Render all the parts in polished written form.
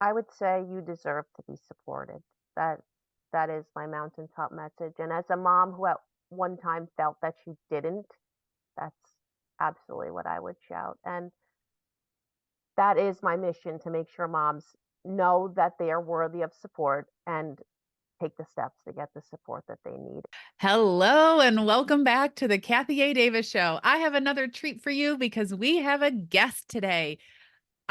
I would say you deserve to be supported. That that is my mountaintop message. And as a mom who at one time felt that she didn't, that's absolutely what I would shout. And that is my mission to make sure moms know that they are worthy of support and take the steps to get the support that they need. Hello and welcome back to the Kathy A. Davis Show. I have another treat for you because we have a guest today.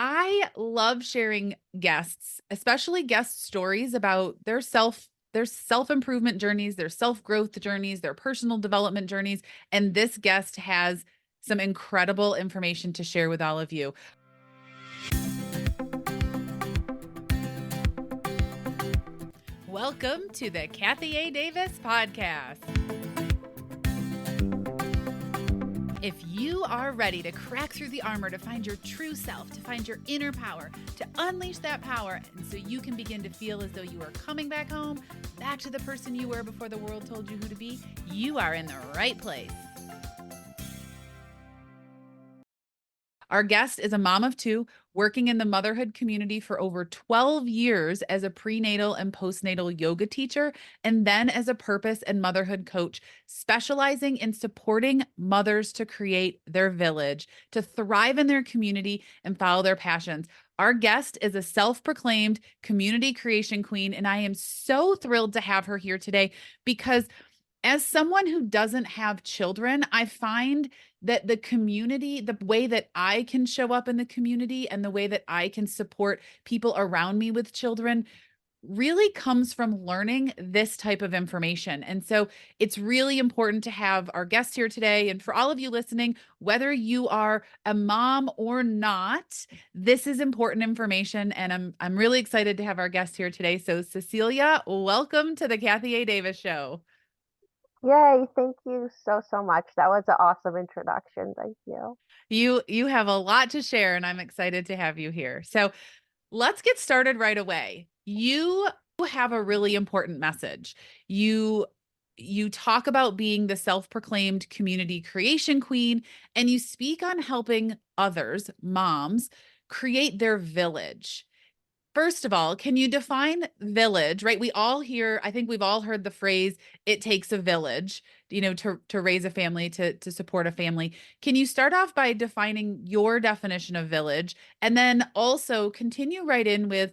I love sharing guests, especially guest stories about their self-improvement journeys, their self-growth journeys, their personal development journeys, and this guest has some incredible information to share with all of you. Welcome to the Kathy A. Davis podcast. If you are ready to crack through the armor to find your true self, to find your inner power, to unleash that power, and so you can begin to feel as though you are coming back home, back to the person you were before the world told you who to be, you are in the right place. Our guest is a mom of two, working in the motherhood community for over 12 years as a prenatal and postnatal yoga teacher, and then as a purpose and motherhood coach, specializing in supporting mothers to create their village, to thrive in their community and follow their passions. Our guest is a self-proclaimed community creation queen, and I am so thrilled to have her here today because as someone who doesn't have children, I find that the community, the way that I can show up in the community and the way that I can support people around me with children really comes from learning this type of information. And so it's really important to have our guest here today. And for all of you listening, whether you are a mom or not, this is important information. And I'm really excited to have our guest here today. So Cecilia, welcome to the Kathy A. Davis Show. Yay, thank you so much. That was an awesome introduction. Thank you. You have a lot to share, and I'm excited to have you here. So let's get started right away. You have a really important message. You you talk about being the self-proclaimed community creation queen, and you speak on helping others, moms, create their village. First of all, can you define village, right? We all hear, I think we've all heard the phrase, it takes a village, to raise a family, to support a family. Can you start off by defining your definition of village and then also continue right in with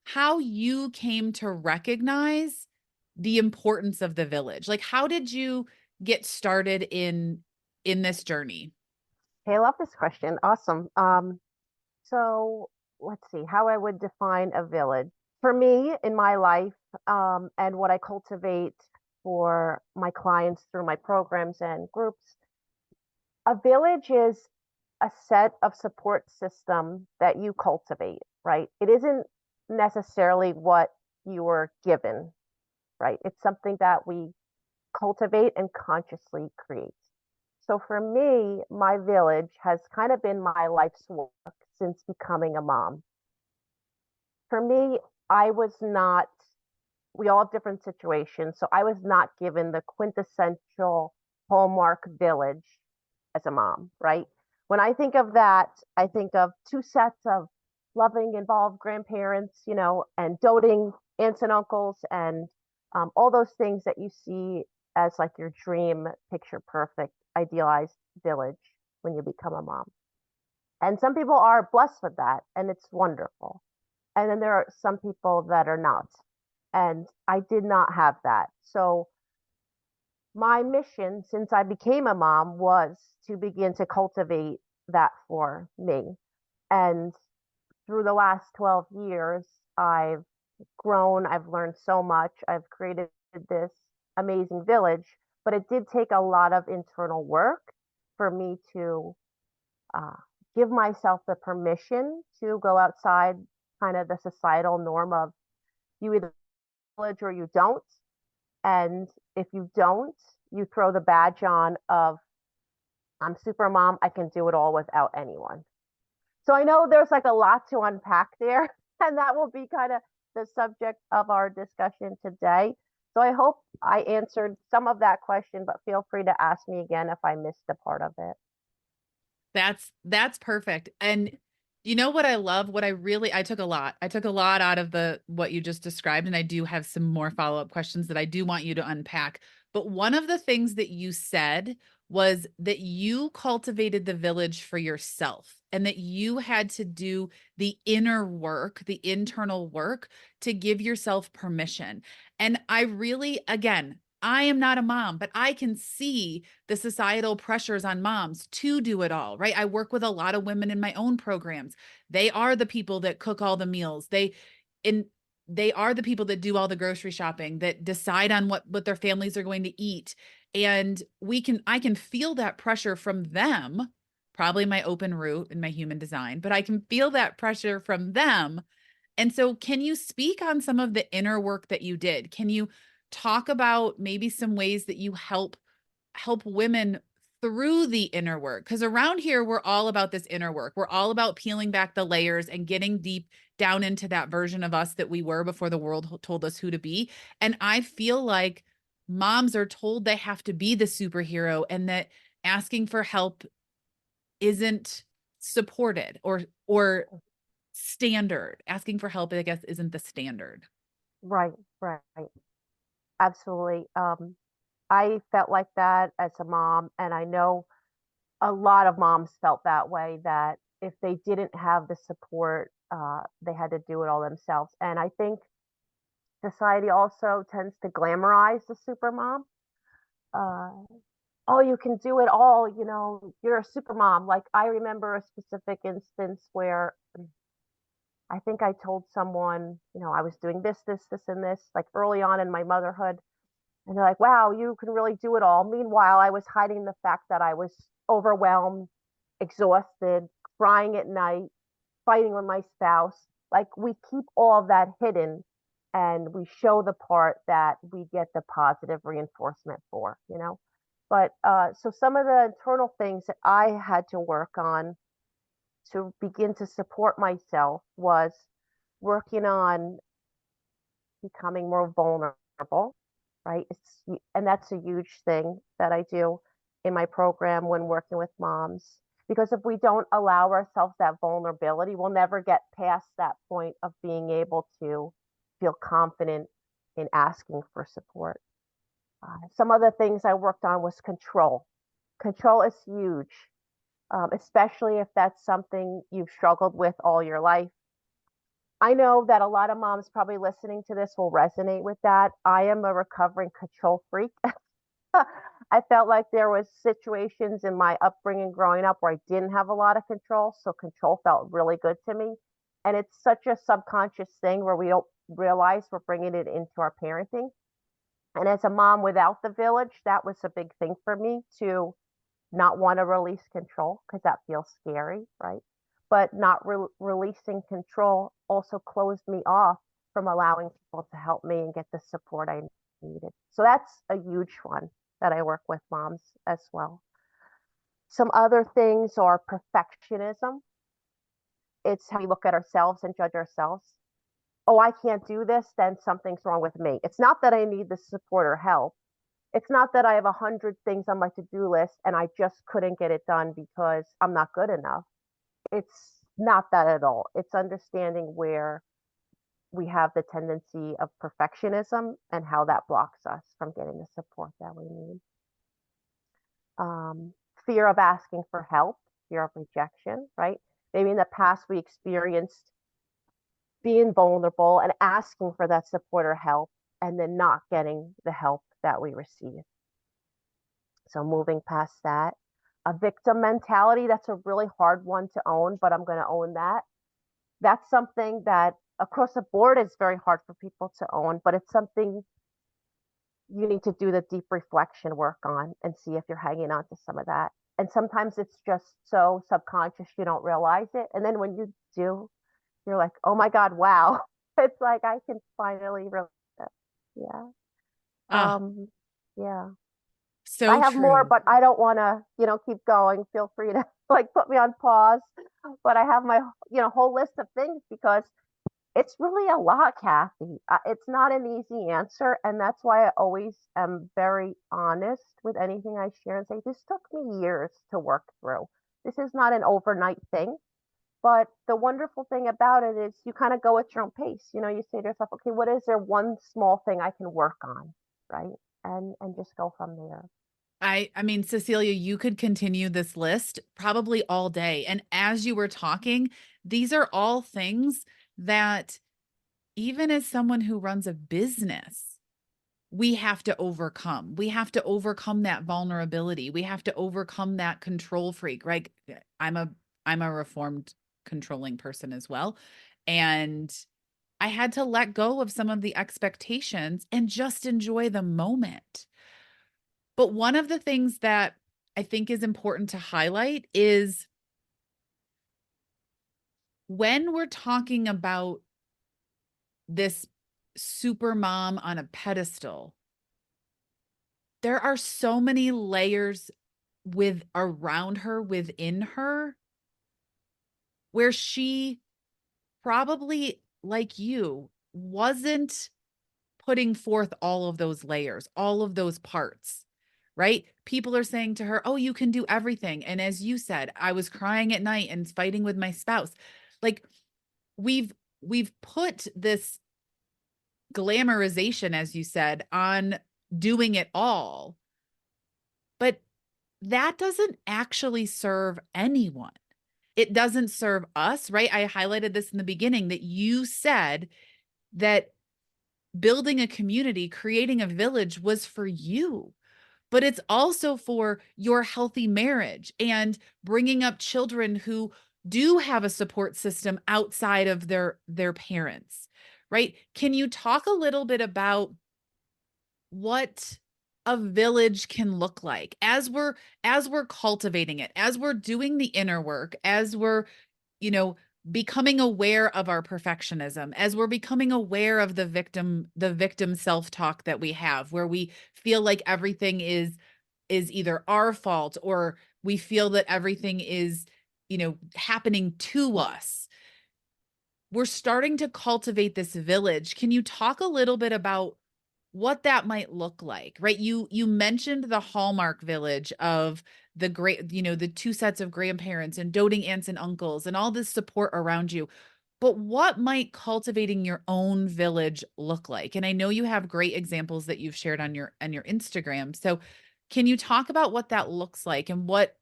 how you came to recognize the importance of the village? Like how did you get started in this journey? Hey, I love this question. Awesome. So let's see how I would define a village. For me in my life, and what I cultivate for my clients through my programs and groups, a village is a set of support system that you cultivate, right? It isn't necessarily what you were given, right? It's something that we cultivate and consciously create. So for me, my village has kind of been my life's work since becoming a mom. For me, I was not, we all have different situations. So I was not given the quintessential hallmark village as a mom, right? When I think of that, I think of two sets of loving, involved grandparents, and doting aunts and uncles, and all those things that you see as like your dream, picture perfect, idealized village when you become a mom. And some people are blessed with that, and it's wonderful. And then there are some people that are not. And I did not have that. So my mission since I became a mom was to begin to cultivate that for me. And through the last 12 years, I've grown, I've learned so much, I've created this amazing village, but it did take a lot of internal work for me to uh, give myself the permission to go outside kind of the societal norm of you either village or you don't. And if you don't, you throw the badge on of I'm super mom, I can do it all without anyone. So I know there's like a lot to unpack there, and that will be kind of the subject of our discussion today. So I hope I answered some of that question, but feel free to ask me again if I missed a part of it. That's perfect. And You know what I love? I took a lot. I took a lot out of the what you just described, and I do have some more follow-up questions that I do want you to unpack. But one of the things that you said was that you cultivated the village for yourself and that you had to do the inner work, the internal work to give yourself permission. And I really, again, I am not a mom, but I can see the societal pressures on moms to do it all, right? I work with a lot of women in my own programs. They are the people that cook all the meals. In they are the people that do all the grocery shopping, that decide on what their families are going to eat. And I can feel that pressure from them, probably my open root and my human design, but I can feel that pressure from them. And so, can you speak on some of the inner work that you did? Can you talk about maybe some ways that you help women through the inner work? Because around here, we're all about this inner work. We're all about peeling back the layers and getting deep down into that version of us that we were before the world told us who to be. And I feel like moms are told they have to be the superhero and that asking for help isn't supported or standard. Asking for help, I guess, isn't the standard. Right, right, absolutely. I felt like that as a mom, and I know a lot of moms felt that way, that if they didn't have the support, they had to do it all themselves. And I think society also tends to glamorize the super mom. Uh, oh, you can do it all, you're a super mom. Like, I remember a specific instance where I think I told someone, I was doing this, and this, like early on in my motherhood. And they're like, wow, you can really do it all. Meanwhile, I was hiding the fact that I was overwhelmed, exhausted, crying at night, fighting with my spouse. Like, we keep all of that hidden and we show the part that we get the positive reinforcement for. But so some of the internal things that I had to work on to begin to support myself was working on becoming more vulnerable, right? And that's a huge thing that I do in my program when working with moms. Because if we don't allow ourselves that vulnerability, we'll never get past that point of being able to feel confident in asking for support. Some other things I worked on was control. Control is huge, especially if that's something you've struggled with all your life. I know that a lot of moms probably listening to this will resonate with that. I am a recovering control freak. I felt like there was situations in my upbringing growing up where I didn't have a lot of control, so control felt really good to me. And it's such a subconscious thing where we don't realize we're bringing it into our parenting. And as a mom without the village, that was a big thing for me to not want to release control because that feels scary, right? But not releasing control also closed me off from allowing people to help me and get the support I needed. So that's a huge one that I work with moms as well. Some other things are perfectionism. It's how we look at ourselves and judge ourselves. Oh, I can't do this, then something's wrong with me. It's not that I need the support or help. It's not that I have 100 things on my to-do list and I just couldn't get it done because I'm not good enough. It's not that at all. It's understanding where we have the tendency of perfectionism and how that blocks us from getting the support that we need. Um, Fear of asking for help, fear of rejection, right? Maybe in the past we experienced being vulnerable and asking for that support or help and then not getting the help that we receive. So moving past that. A victim mentality, that's a really hard one to own, but I'm going to own that. That's something that across the board is very hard for people to own, but it's something you need to do the deep reflection work on and see if you're hanging on to some of that. And sometimes it's just so subconscious you don't realize it. And then when you do, you're like, oh my God, wow. It's like I can finally realize it. Yeah. Ah, Yeah. I so have more, true. but I don't want to, keep going. Feel free to like put me on pause. But I have my, whole list of things because it's really a lot, Kathy. It's not an easy answer. And that's why I always am very honest with anything I share and say, this took me years to work through. This is not an overnight thing. But the wonderful thing about it is you kind of go at your own pace. You say to yourself, okay, what is there one small thing I can work on, right? And just go from there. I mean, Cecilia, you could continue this list probably all day. And as you were talking, these are all things that even as someone who runs a business, we have to overcome. We have to overcome that vulnerability. We have to overcome that control freak, right? I'm a I'm a reformed controlling person as well. And I had to let go of some of the expectations and just enjoy the moment. But one of the things that I think is important to highlight is when we're talking about this super mom on a pedestal, there are so many layers with around her, within her, where she probably, like you, wasn't putting forth all of those layers, all of those parts, right? People are saying to her, "Oh, you can do everything." And as you said, I was crying at night and fighting with my spouse. Like we've we've put this glamorization, as you said, on doing it all, but that doesn't actually serve anyone. It doesn't serve us, right? I highlighted this in the beginning that you said that building a community, creating a village was for you, but it's also for your healthy marriage and bringing up children who do have a support system outside of their parents, right? Can you talk a little bit about what a village can look like as we're cultivating it, as we're doing the inner work, as we're, you know, becoming aware of our perfectionism, as we're becoming aware of the victim self-talk that we have, where we feel like everything is either our fault or we feel that everything is, happening to us. We're starting to cultivate this village. Can you talk a little bit about what that might look like? Right? You mentioned the Hallmark village of the great, the two sets of grandparents and doting aunts and uncles and all this support around you. But what might cultivating your own village look like? And I know you have great examples that you've shared on your Instagram. So can you talk about what that looks like and what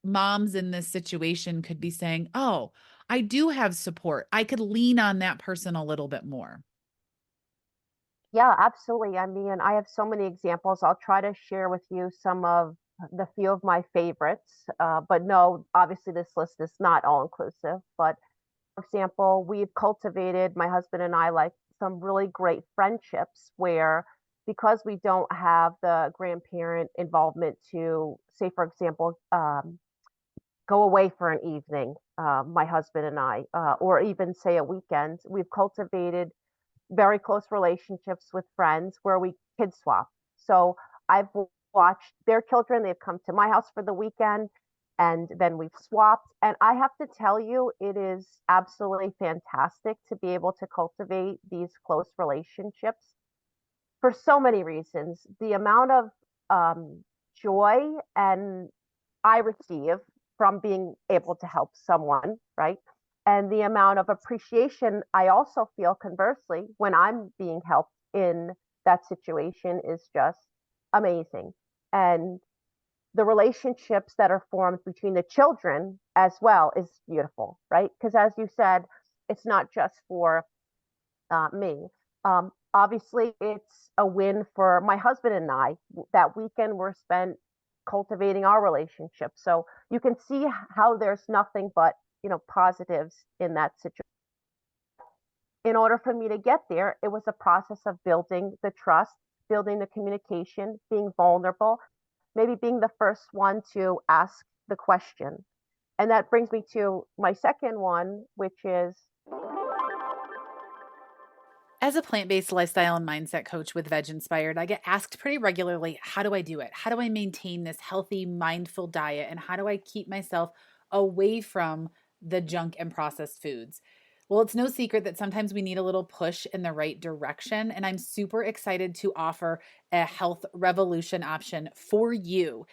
moms in this situation could be saying, "Oh, I do have support. I could lean on that person a little bit more." Yeah, absolutely. I mean, I have so many examples. I'll try to share with you some of the few of my favorites. But no, obviously this list is not all inclusive. But for example, we've cultivated, my husband and I, like some really great friendships where because we don't have the grandparent involvement to, say, for example, go away for an evening, my husband and I, or even say a weekend, we've cultivated very close relationships with friends where we kid swap. So I've watched their children, they've come to my house for the weekend and then we've swapped. And I have to tell you, it is absolutely fantastic to be able to cultivate these close relationships for so many reasons. The amount of joy and I receive from being able to help someone, right? And the amount of appreciation I also feel conversely when I'm being helped in that situation is just amazing. And the relationships that are formed between the children as well is beautiful, right? Because as you said, it's not just for me. Obviously, it's a win for my husband and I. That weekend were spent cultivating our relationship. So you can see how there's nothing but positives in that situation. In order for me to get there, it was a process of building the trust, building the communication, being vulnerable, maybe being the first one to ask the question. And that brings me to my second one, which is As a plant-based lifestyle and mindset coach with Veg Inspired, I get asked pretty regularly, how do I do it? How do I maintain this healthy, mindful diet? And how do I keep myself away from the junk and processed foods? Well, it's no secret that sometimes we need a little push in the right direction. And I'm super excited to offer a health revolution option for you.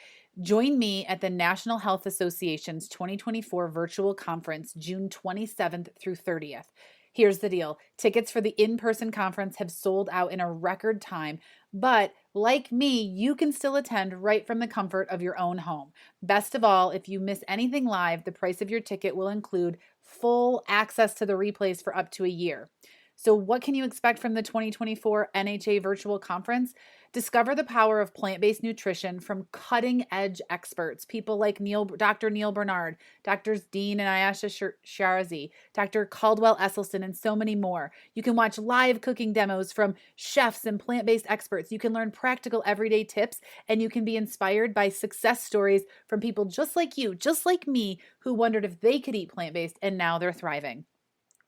Join me at the National Health Association's 2024 virtual conference, June 27th through 30th. Here's the deal. Tickets for the in-person conference have sold out in a record time, but like me, you can still attend right from the comfort of your own home. Best of all, if you miss anything live, the price of your ticket will include full access to the replays for up to a year. So, what can you expect from the 2024 NHA virtual conference? Discover the power of plant-based nutrition from cutting-edge experts, people like Dr. Neil Bernard, Doctors Dean and Ayesha Sharazi, Dr. Caldwell Esselstyn, and so many more. You can watch live cooking demos from chefs and plant-based experts. You can learn practical everyday tips, and you can be inspired by success stories from people just like you, just like me, who wondered if they could eat plant-based and now they're thriving.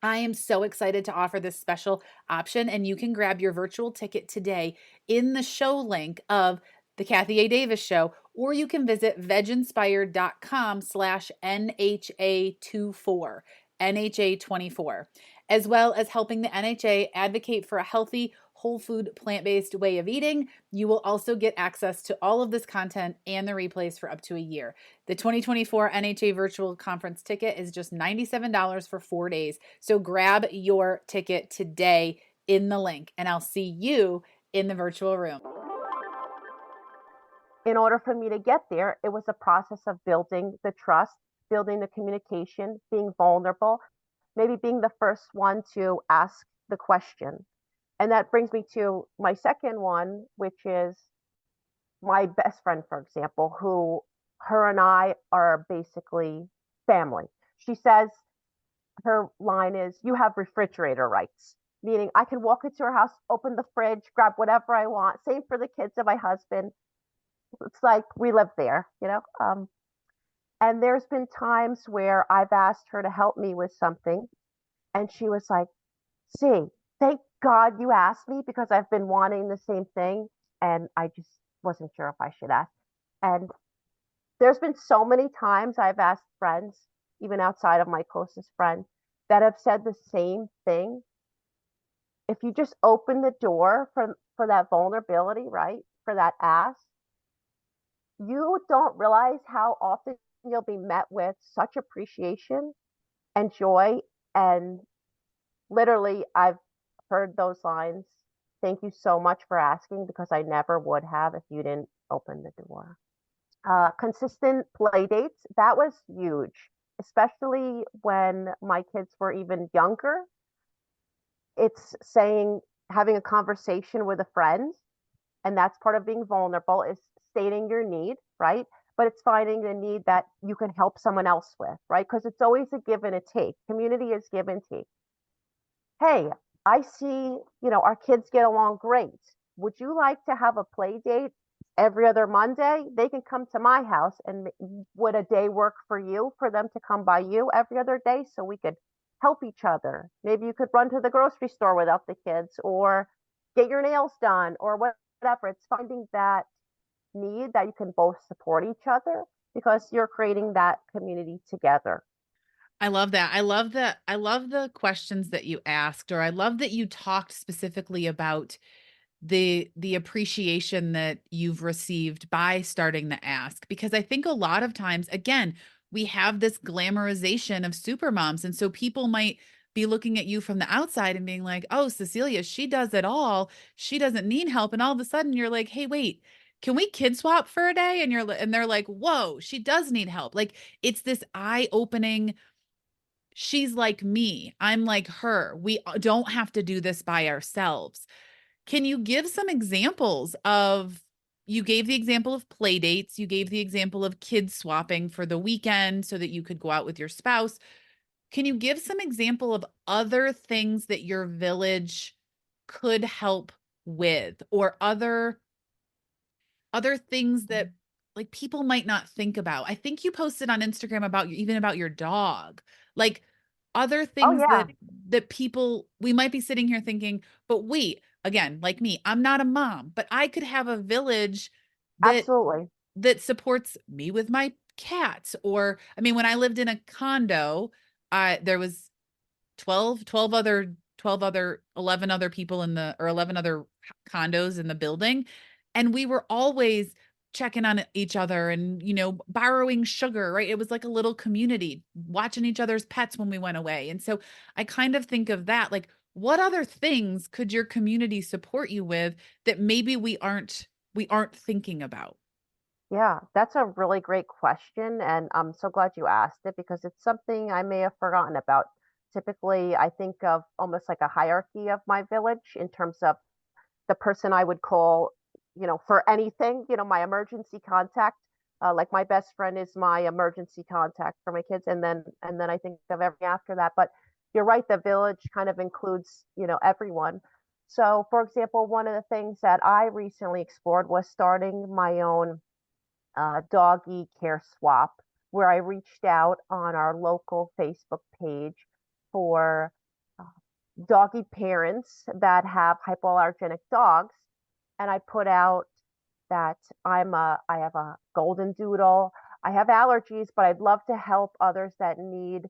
I am so excited to offer this special option, and you can grab your virtual ticket today in the show link of the Kathy A. Davis Show, or you can visit veginspired.com/NHA24, NHA24, as well as helping the NHA advocate for a healthy, whole food, plant-based way of eating. You will also get access to all of this content and the replays for up to a year. The 2024 NHA virtual conference ticket is just $97 for 4 days. So grab your ticket today in the link, and I'll see you in the virtual room. In order for me to get there, it was a process of building the trust, building the communication, being vulnerable, maybe being the first one to ask the question. And that brings me to my second one, which is my best friend, for example, who her and I are basically family. She says her line is, "You have refrigerator rights," meaning I can walk into her house, open the fridge, grab whatever I want. Same for the kids and my husband. It's like we live there, you know? And there's been times where I've asked her to help me with something, and she was like, "See, thank God you asked me because I've been wanting the same thing, and I just wasn't sure if I should ask." And there's been so many times I've asked friends, even outside of my closest friend, that have said the same thing. If you just open the door for that vulnerability, right? For that ask, you don't realize how often you'll be met with such appreciation and joy. And literally, I've heard those lines. "Thank you so much for asking because I never would have if you didn't open the door." Consistent play dates, that was huge, especially when my kids were even younger. It's saying, having a conversation with a friend, and that's part of being vulnerable, is stating your need, right? But it's finding the need that you can help someone else with, right? Because it's always a give and a take. Community is give and take. "Hey, I see, our kids get along great. Would you like to have a play date every other Monday? They can come to my house, and would a day work for you for them to come by you every other day so we could help each other? Maybe you could run to the grocery store without the kids, or get your nails done, or whatever." It's finding that need that you can both support each other because you're creating that community together. I love that. I love the questions that you asked, or I love that you talked specifically about the appreciation that you've received by starting the ask, because I think a lot of times, again, we have this glamorization of super moms, and so people might be looking at you from the outside and being like, "Oh, Cecilia, she does it all. She doesn't need help." And all of a sudden you're like, "Hey, wait, can we kid swap for a day?" And and they're like, "Whoa, she does need help." Like, it's this eye-opening, she's like me, I'm like her. We don't have to do this by ourselves. Can you give some examples of, you gave the example of play dates, you gave the example of kids swapping for the weekend so that you could go out with your spouse. Can you give some example of other things that your village could help with, or other things that like people might not think about? I think you posted on Instagram about even about your dog. Like, other Oh, things yeah, that people, we might be sitting here thinking, but wait, again, like me, I'm not a mom, but I could have a village that absolutely. supports me with my cats. Or I mean, when I lived in a condo, there was 12 other 11 other people in the, or 11 other condos in the building, and we were always checking on each other and, borrowing sugar, right? It was like a little community, watching each other's pets when we went away. And so I kind of think of that, like, what other things could your community support you with that maybe we aren't thinking about? Yeah, that's a really great question, and I'm so glad you asked it because it's something I may have forgotten about. Typically, I think of almost like a hierarchy of my village in terms of the person I would call, for anything, my emergency contact. Like my best friend is my emergency contact for my kids, and then I think of everything after that. But you're right, the village kind of includes, everyone. So, for example, one of the things that I recently explored was starting my own doggy care swap, where I reached out on our local Facebook page for uh, doggy parents that have hypoallergenic dogs. And I put out that I have a golden doodle. I have allergies, but I'd love to help others that need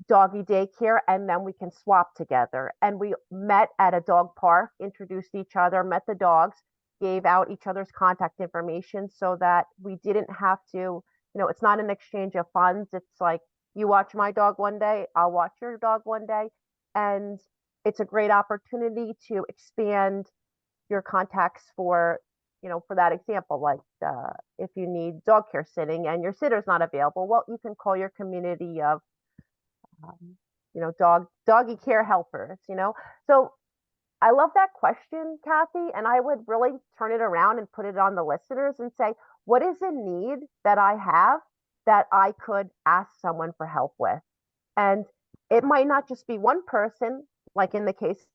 doggy daycare, and then we can swap together. And we met at a dog park, introduced each other, met the dogs, gave out each other's contact information so that we didn't have to, it's not an exchange of funds. It's like you watch my dog one day, I'll watch your dog one day. And it's a great opportunity to expand your contacts for, for that example, like if you need dog care sitting and your sitter's not available, well, you can call your community of um, doggy care helpers. So I love that question, Kathy, and I would really turn it around and put it on the listeners and say, what is a need that I have that I could ask someone for help with? And it might not just be one person, like in the case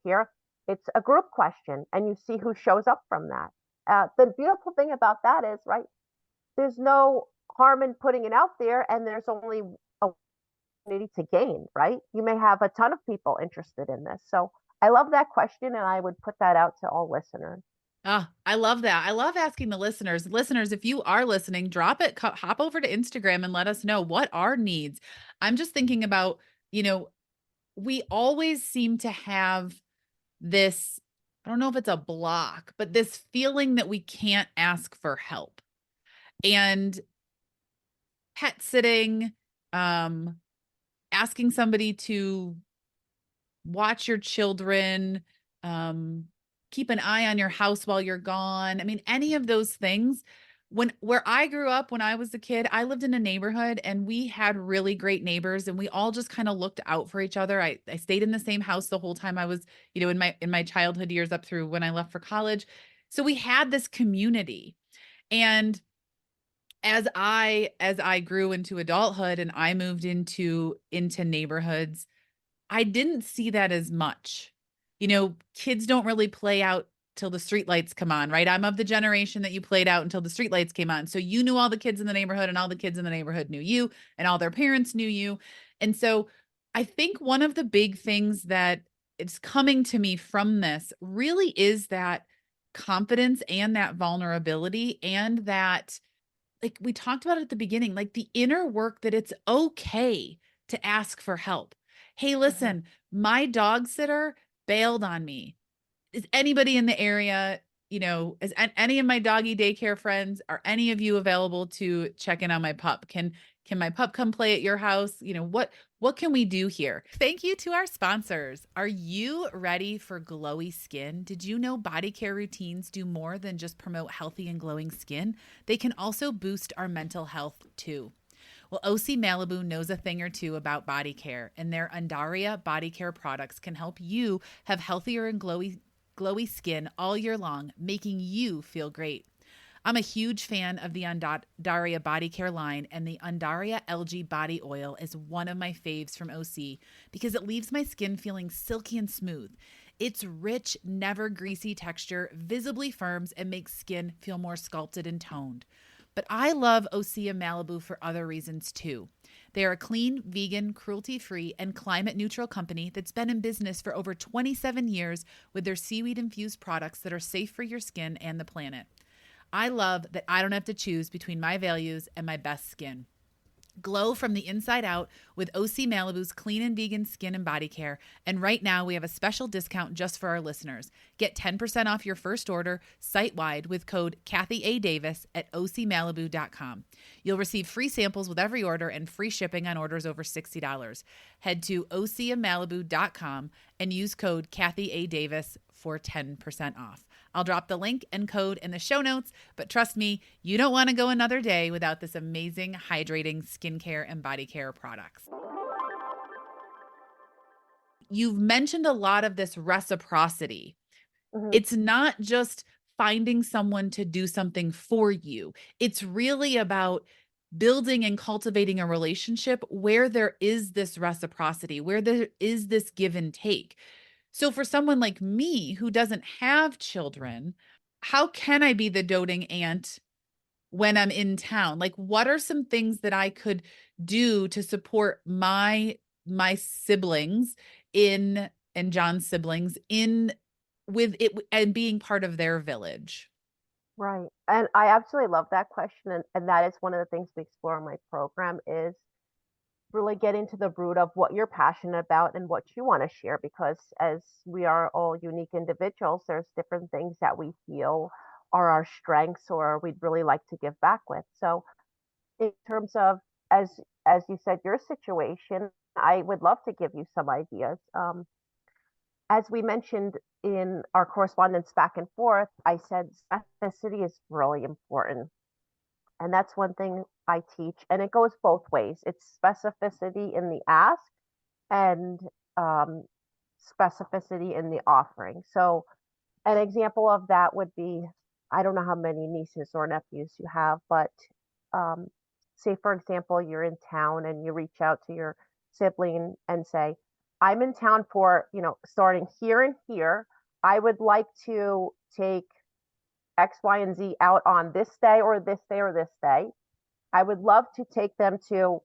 here, it's a group question, and you see who shows up from that. The beautiful thing about that is, right, there's no harm in putting it out there, and there's only a opportunity to gain, right? You may have a ton of people interested in this. So I love that question, and I would put that out to all listeners. Ah, I love that. I love asking the listeners. Listeners, if you are listening, drop it, hop over to Instagram and let us know what our needs. I'm just thinking about, you know, we always seem to have this, I don't know if it's a block, but this feeling that we can't ask for help. And pet sitting, um, asking somebody to watch your children, um, keep an eye on your house while you're gone. I mean, any of those things. Where I grew up when I was a kid, I lived in a neighborhood and we had really great neighbors and we all just kind of looked out for each other. I stayed in the same house the whole time I was, in my childhood years up through when I left for college. So we had this community. And as I grew into adulthood and I moved into neighborhoods, I didn't see that as much. Kids don't really play out till the streetlights come on, right? I'm of the generation that you played out until the streetlights came on. So you knew all the kids in the neighborhood and all the kids in the neighborhood knew you and all their parents knew you. And so I think one of the big things that is coming to me from this really is that confidence and that vulnerability and that, like we talked about at the beginning, like the inner work that it's okay to ask for help. Hey, Mhm. listen, my dog sitter bailed on me. Is anybody in the area, is any of my doggy daycare friends, are any of you available to check in on my pup? Can my pup come play at your house? What can we do here? Thank you to our sponsors. Are you ready for glowy skin? Did you know body care routines do more than just promote healthy and glowing skin? They can also boost our mental health too. Well, OC Malibu knows a thing or two about body care, and their Undaria body care products can help you have healthier and glowy skin all year long, making you feel great. I'm a huge fan of the Undaria body care line, and the Undaria algae body oil is one of my faves from OC because it leaves my skin feeling silky and smooth. Its rich, never greasy texture visibly firms and makes skin feel more sculpted and toned. But I love Osea Malibu for other reasons too. They are a clean, vegan, cruelty free, and climate neutral company that's been in business for over 27 years with their seaweed infused products that are safe for your skin and the planet. I love that I don't have to choose between my values and my best skin. Glow from the inside out with OC Malibu's clean and vegan skin and body care. And right now, we have a special discount just for our listeners. Get 10% off your first order site wide with code Kathy A. Davis at ocmalibu.com. You'll receive free samples with every order and free shipping on orders over $60. Head to ocmalibu.com and use code Kathy A. Davis for 10% off. I'll drop the link and code in the show notes, but trust me, you don't want to go another day without this amazing hydrating skincare and body care products. You've mentioned a lot of this reciprocity. Hmm. It's not just finding someone to do something for you. It's really about building and cultivating a relationship where there is this reciprocity, where there is this give and take. So for someone like me who doesn't have children, how can I be the doting aunt when I'm in town? Like, what are some things that I could do to support my siblings in and John's siblings in with it and being part of their village? Right. And I absolutely love that question. And that is one of the things we explore in my program is really get into the root of what you're passionate about and what you want to share, because as we are all unique individuals, there's different things that we feel are our strengths or we'd really like to give back with. So in terms of, as you said, your situation, I would love to give you some ideas. As we mentioned in our correspondence back and forth, I said specificity is really important. And that's one thing I teach. And it goes both ways. It's specificity in the ask and um, specificity in the offering. So, an example of that would be, I don't know how many nieces or nephews you have, but um, say, for example, you're in town and you reach out to your sibling and say, I'm in town for, starting here and here. I would like to take X, Y, and Z out on this day or this day or this day. I would love to take them to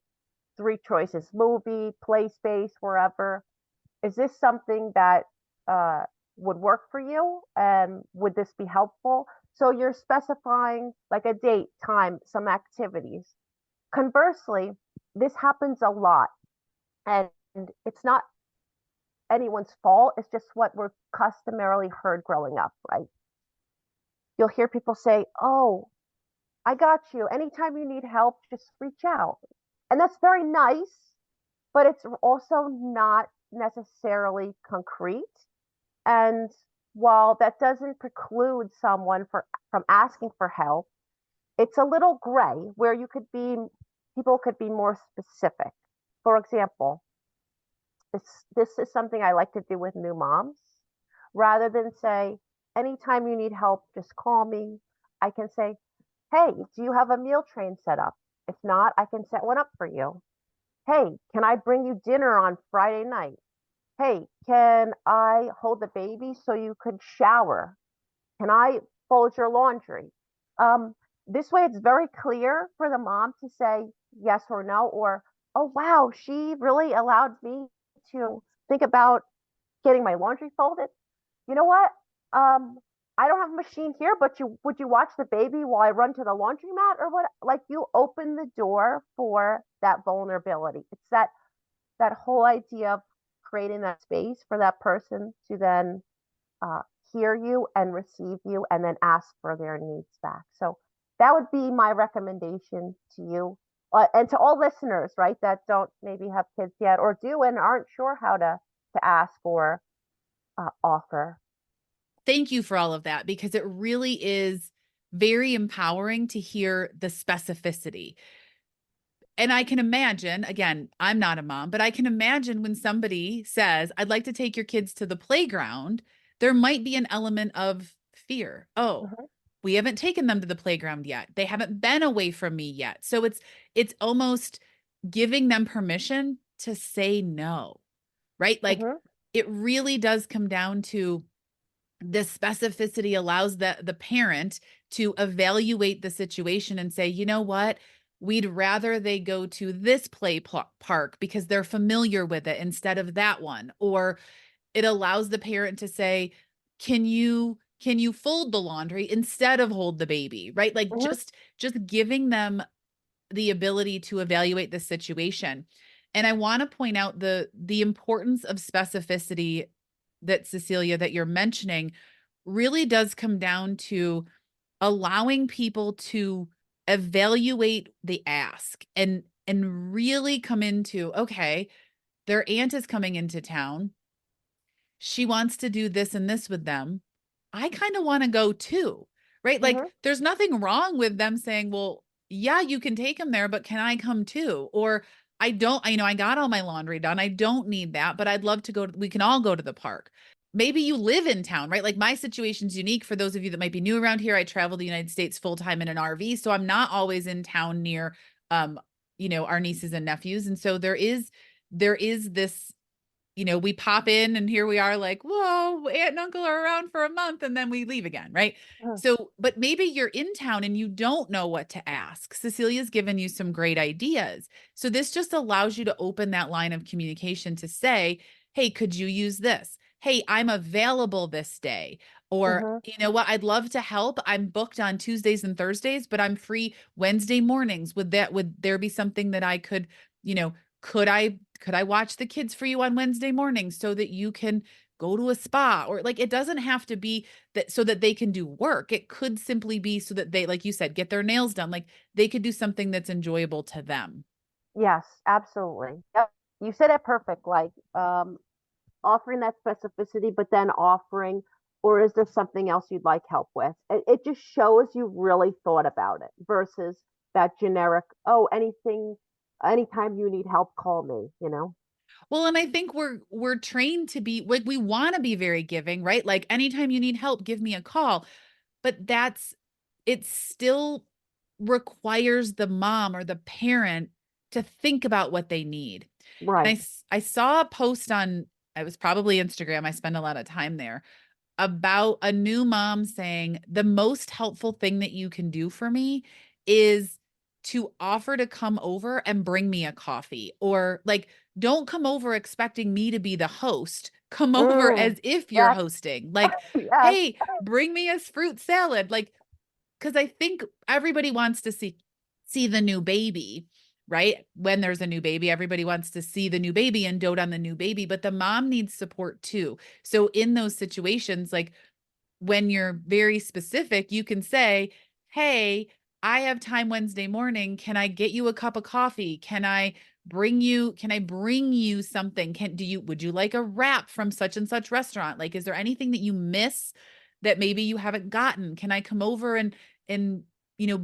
three choices: movie, play space, wherever. Is this something that uh, would work for you? And would this be helpful? So you're specifying like a date, time, some activities. Conversely, this happens a lot. And it's not anyone's fault. It's just what we're customarily heard growing up, right? You'll hear people say, oh, I got you. Anytime you need help, just reach out. And that's very nice, but it's also not necessarily concrete. And while that doesn't preclude someone from asking for help, it's a little gray where people could be more specific. For example, this is something I like to do with new moms. Rather than say, anytime you need help, just call me. I can say, hey, do you have a meal train set up? If not, I can set one up for you. Hey, can I bring you dinner on Friday night? Hey, can I hold the baby so you could shower? Can I fold your laundry? Um, this way, it's very clear for the mom to say yes or no, or, oh, wow, she really allowed me to think about getting my laundry folded. You know what? Um, I don't have a machine here, but would you watch the baby while I run to the laundromat or what? Like you open the door for that vulnerability. It's that whole idea of creating that space for that person to then uh, hear you and receive you and then ask for their needs back. So that would be my recommendation to you and to all listeners, right, that don't maybe have kids yet or do and aren't sure how to ask or offer. Thank you for all of that because it really is very empowering to hear the specificity. And I can imagine, again, I'm not a mom, but I can imagine when somebody says, I'd like to take your kids to the playground, there might be an element of fear. Oh, Mhm, we haven't taken them to the playground yet. They haven't been away from me yet. So it's almost giving them permission to say no, right? Like mhm, it really does come down to this specificity allows the parent to evaluate the situation and say, you know what? We'd rather they go to this park because they're familiar with it instead of that one. Or it allows the parent to say, can you fold the laundry instead of hold the baby, right? Like mhm, just giving them the ability to evaluate the situation. And I want to point out the importance of specificity that Cecilia that you're mentioning really does come down to allowing people to evaluate the ask and really come into, okay, their aunt is coming into town. She wants to do this and this with them. I kind of want to go too, right? Like, Hmm. there's nothing wrong with them saying, well, yeah, you can take them there, but can I come too? Or I don't, I got all my laundry done. I don't need that, but I'd love to go. We can all go to the park. Maybe you live in town, right? Like my situation's unique for those of you that might be new around here. I travel the United States full time in an RV, so I'm not always in town near, um, our nieces and nephews. And so there is this, we pop in and here we are like, whoa, aunt and uncle are around for a month and then we leave again, right? So, but maybe you're in town and you don't know what to ask. Cecilia's given you some great ideas. So this just allows you to open that line of communication to say, hey, could you use this? Hey, I'm available this day. Or, Hmm. you know what? I'd love to help. I'm booked on Tuesdays and Thursdays, but I'm free Wednesday mornings. Would there be something that I could, you know, could I watch the kids for you on Wednesday mornings so that you can go to a spa? Or like, it doesn't have to be that so that they can do work. It could simply be so that they, like you said, get their nails done. Like they could do something that's enjoyable to them. Yes, absolutely. Yep. You said it perfect. Like, offering that specificity, but then offering, or is there something else you'd like help with? It just shows you really thought about it versus that generic, oh, anytime you need help, call me, you know? Well, and I think we're trained to be like, we want to be very giving, right? Like anytime you need help, give me a call. But it still requires the mom or the parent to think about what they need. And Right. I saw a post on, it was probably Instagram. I spend a lot of time there, about a new mom saying the most helpful thing that you can do for me is to offer to come over and bring me a coffee, or like, don't come over expecting me to be the host. Come over Mm, as if you're yes, hosting. Like, yes. hey, bring me a fruit salad. Like, because I think everybody wants to see the new baby, right? When there's a new baby, everybody wants to see the new baby and dote on the new baby, but the mom needs support too. So in those situations, like when you're very specific, you can say, hey, I have time Wednesday morning. Can I get you a cup of coffee? Can I bring you something? Would you like a wrap from such and such restaurant? Like, is there anything that you miss that maybe you haven't gotten? Can I come over and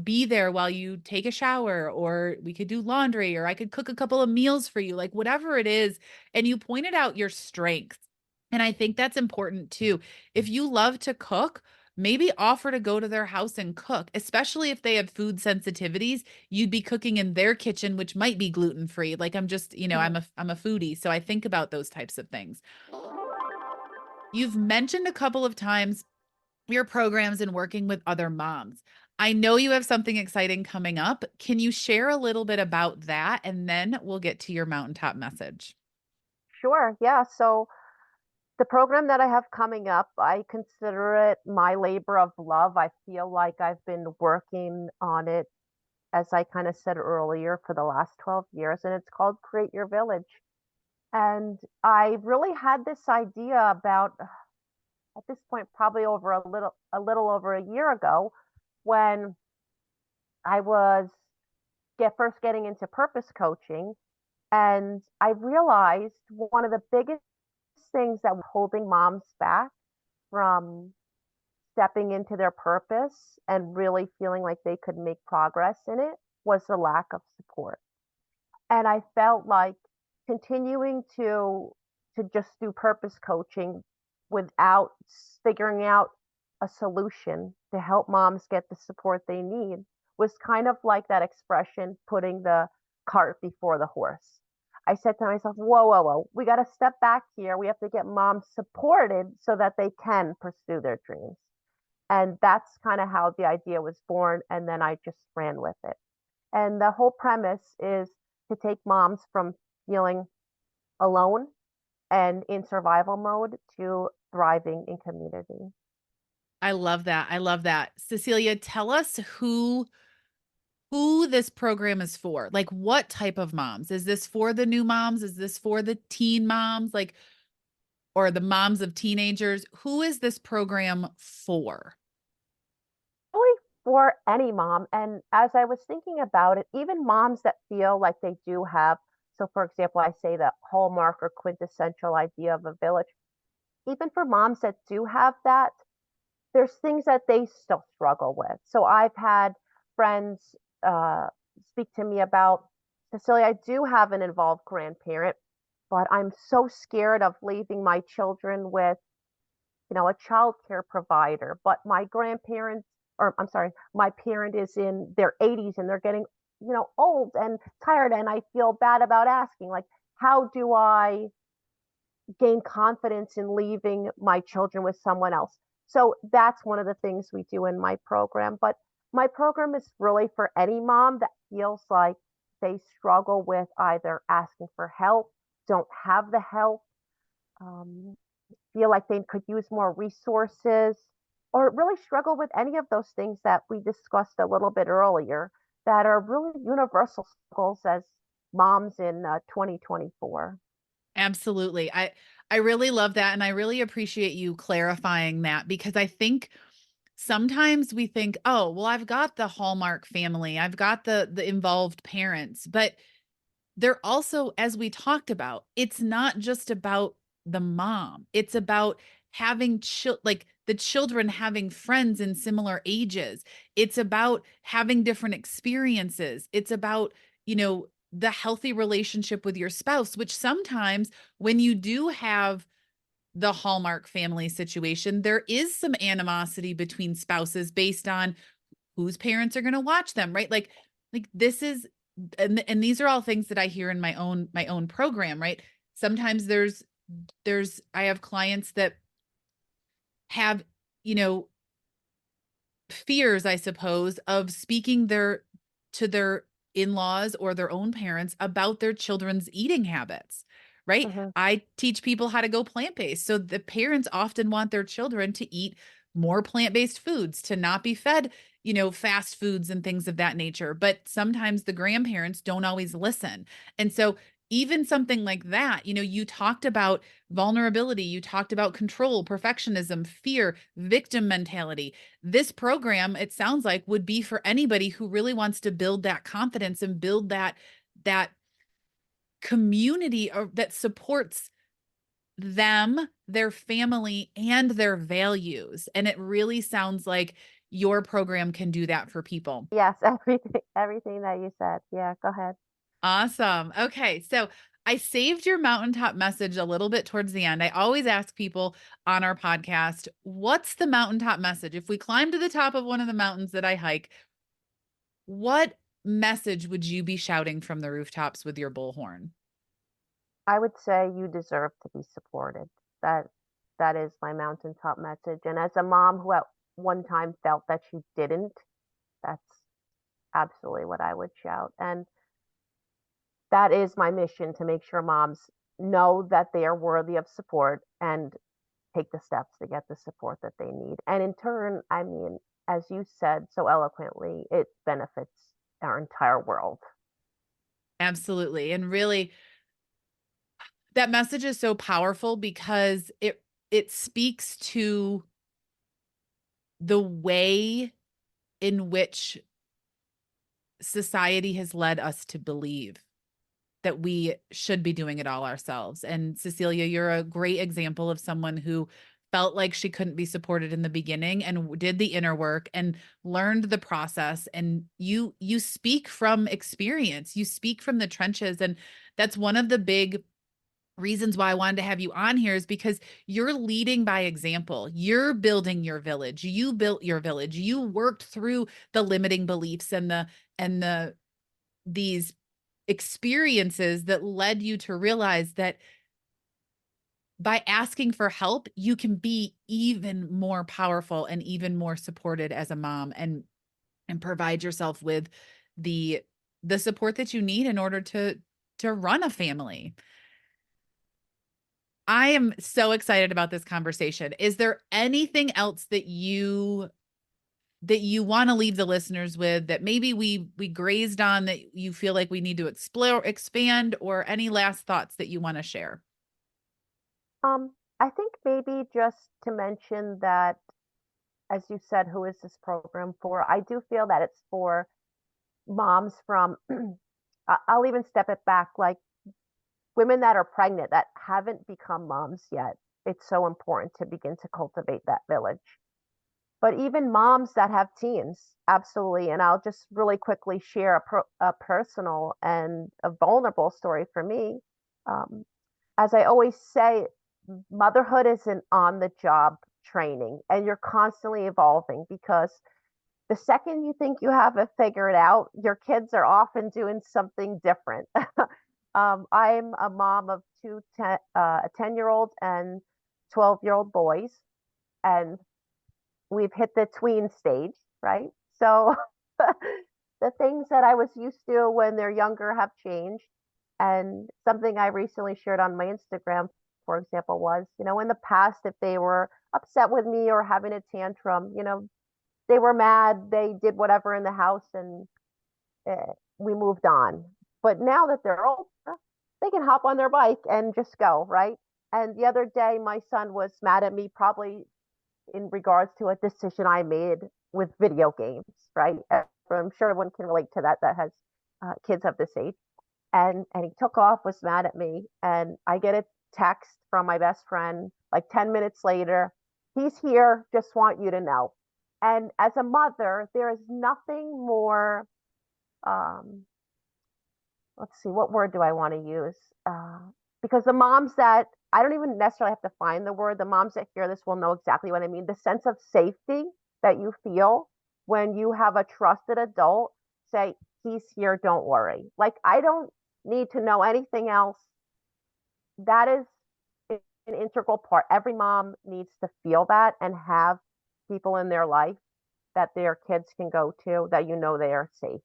be there while you take a shower, or we could do laundry, or I could cook a couple of meals for you, like whatever it is. And you pointed out your strengths. And I think that's important too. If you love to cook, maybe offer to go to their house and cook, especially if they have food sensitivities. You'd be cooking in their kitchen, which might be gluten free. Like I'm just, Mhm. I'm a foodie, so I think about those types of things. You've mentioned a couple of times your programs and working with other moms. I know you have something exciting coming up. Can you share a little bit about that? And then we'll get to your mountaintop message. Sure. Yeah. So the program that I have coming up, I consider it my labor of love. I feel like I've been working on it, as I kind of said earlier, for the last 12 years, and it's called Create Your Village. And I really had this idea about, at this point, probably over a little over a year ago, when I was first getting into purpose coaching. And I realized one of the biggest things that was holding moms back from stepping into their purpose and really feeling like they could make progress in it was the lack of support. And I felt like continuing to just do purpose coaching without figuring out a solution to help moms get the support they need was kind of like that expression, putting the cart before the horse. I said to myself, whoa, whoa, whoa, we got to step back here. We have to get moms supported so that they can pursue their dreams. And that's kind of how the idea was born. And then I just ran with it. And the whole premise is to take moms from feeling alone and in survival mode to thriving in community. I love that. I love that. Cecilia, tell us who who this program is for. Like, what type of moms? Is this for the new moms? Is this for the teen moms? Like, or the moms of teenagers? Who is this program for? Really for any mom. And as I was thinking about it, even moms that feel like they do have, so for example, I say the hallmark or quintessential idea of a village, even for moms that do have that, there's things that they still struggle with. So I've had friends uh, speak to me about, Cecilia, I do have an involved grandparent, but I'm so scared of leaving my children with, a child care provider. But my grandparents, or I'm sorry, my parent is in their 80s and they're getting, old and tired. And I feel bad about asking, like, how do I gain confidence in leaving my children with someone else? So that's one of the things we do in my program. But my program is really for any mom that feels like they struggle with either asking for help, don't have the help, um, feel like they could use more resources, or really struggle with any of those things that we discussed a little bit earlier that are really universal struggles as moms in 2024. Absolutely. I really love that, and I really appreciate you clarifying that, because I think sometimes we think, "Oh, well, I've got the Hallmark family. I've got the involved parents." But they're also, as we talked about, it's not just about the mom. It's about having like the children having friends in similar ages. It's about having different experiences. It's about, the healthy relationship with your spouse, which sometimes when you do have the Hallmark family situation, there is some animosity between spouses based on whose parents are going to watch them, right? Like this is, and these are all things that I hear in my own program, right? Sometimes there's I have clients that have, you know, fears, I suppose, of speaking to their in-laws or their own parents about their children's eating habits, right? Mhm. I teach people how to go plant-based. So the parents often want their children to eat more plant-based foods, to not be fed, fast foods and things of that nature. But sometimes the grandparents don't always listen. And so even something like that, you talked about vulnerability, you talked about control, perfectionism, fear, victim mentality. This program, it sounds like, would be for anybody who really wants to build that confidence and build that community that supports them, their family, and their values. And it really sounds like your program can do that for people. Yes, everything that you said. Yeah, go ahead. Awesome. Okay. So I saved your mountaintop message a little bit towards the end. I always ask people on our podcast, what's the mountaintop message? If we climb to the top of one of the mountains that I hike, what message would you be shouting from the rooftops with your bullhorn? I would say you deserve to be supported. That is my mountaintop message. And as a mom who at one time felt that she didn't, that's absolutely what I would shout. And that is my mission, to make sure moms know that they are worthy of support and take the steps to get the support that they need. And in turn, I mean, as you said so eloquently, it benefits our entire world. Absolutely. And really, that message is so powerful because it speaks to the way in which society has led us to believe that we should be doing it all ourselves. And Cecilia, you're a great example of someone who felt like she couldn't be supported in the beginning and did the inner work and learned the process. And you speak from experience, you speak from the trenches. And that's one of the big reasons why I wanted to have you on here, is because you're leading by example. You're building your village. You built your village. You worked through the limiting beliefs and the these experiences that led you to realize that by asking for help, you can be even more powerful and even more supported as a mom, and provide yourself with the the support that you need in order to run a family. I am so excited about this conversation. Is there anything else that you that you want to leave the listeners with, that maybe we grazed on, that you feel like we need to explore, expand, or any last thoughts that you want to share? I think maybe just to mention that, as you said, who is this program for? I do feel that it's for moms from, I'll even step it back, like women that are pregnant that haven't become moms yet. It's so important to begin to cultivate that village. But even moms that have teens, absolutely. And I'll just really quickly share a personal and a vulnerable story for me. Um, as I always say, motherhood is an on the job training, and you're constantly evolving because the second you think you have it figured out, your kids are often doing something different. I'm a mom of a 10-year-old and 12-year-old boys, and we've hit the tween stage, right? So the things that I was used to when they're younger have changed. And something I recently shared on my Instagram, for example, was, in the past, if they were upset with me or having a tantrum, they were mad, they did whatever in the house, and we moved on. But now that they're older, they can hop on their bike and just go, right? And the other day, my son was mad at me, probably in regards to a decision I made with video games, right? I'm sure everyone can relate to that has kids of this age. And he took off, was mad at me, and I get a text from my best friend like 10 minutes later. He's here, just want you to know. And as a mother, there is nothing more, um, let's see, what word do I want to use? Because the moms that, I don't even necessarily have to find the word, the moms that hear this will know exactly what I mean. The sense of safety that you feel when you have a trusted adult say, he's here, don't worry. Like, I don't need to know anything else. That is an integral part. Every mom needs to feel that and have people in their life that their kids can go to, that they are safe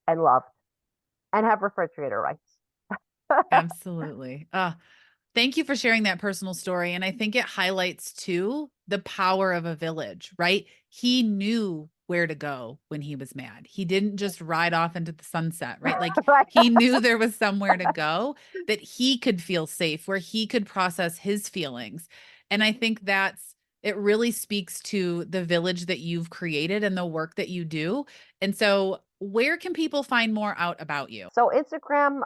and loved and have refrigerator rights. Absolutely. Thank you for sharing that personal story. And I think it highlights too the power of a village, right? He knew where to go when he was mad. He didn't just ride off into the sunset, right? Like Right. he knew there was somewhere to go that he could feel safe, where he could process his feelings. And I think it really speaks to the village that you've created and the work that you do. And so, where can people find more out about you? So Instagram,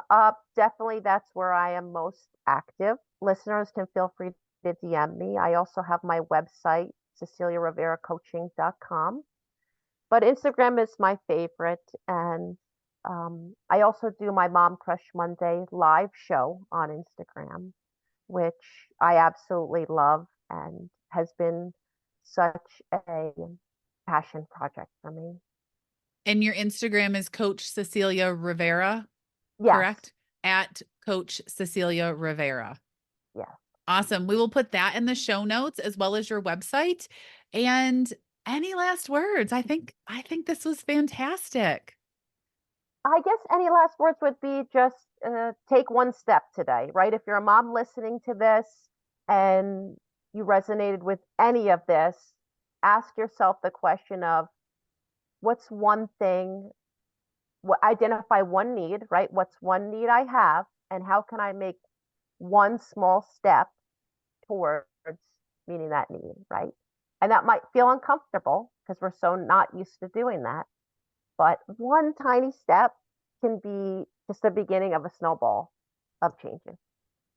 definitely that's where I am most active. Listeners can feel free to DM me. I also have my website, CeciliaRiveraCoaching.com. But Instagram is my favorite. And I also do my Mom Crush Monday live show on Instagram, which I absolutely love and has been such a passion project for me. And your Instagram is Coach Cecilia Rivera, Yes, correct? At Coach Cecilia Rivera. yes. Awesome. We will put that in the show notes as well as your website. And any last words? I think this was fantastic. I guess any last words would be just take one step today, right? If you're a mom listening to this and you resonated with any of this, ask yourself the question of what's one thing, identify one need, right? What's one need I have, and how can I make one small step towards meeting that need, right? And that might feel uncomfortable because we're so not used to doing that. But one tiny step can be just the beginning of a snowball of changes.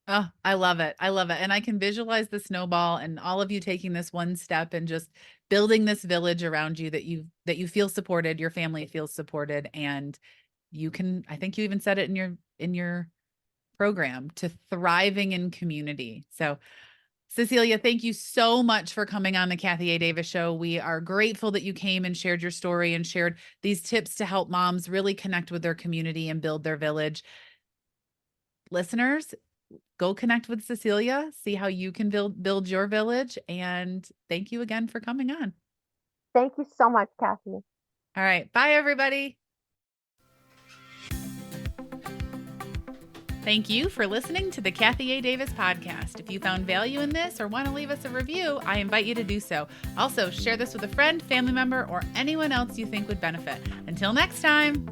Oh, I love it. I love it. And I can visualize the snowball and all of you taking this one step and just building this village around you, that you feel supported, your family feels supported, and you can, I think you even said it in your program, to thriving in community. So Cecilia, thank you so much for coming on the Kathy A. Davis Show. We are grateful that you came and shared your story and shared these tips to help moms really connect with their community and build their village. Listeners, go connect with Cecilia, see how you can build your village. And thank you again for coming on. Thank you so much, Kathy. All right. Bye, everybody. Thank you for listening to the Kathy A. Davis podcast. If you found value in this or want to leave us a review, I invite you to do so. Also, share this with a friend, family member, or anyone else you think would benefit. Until next time.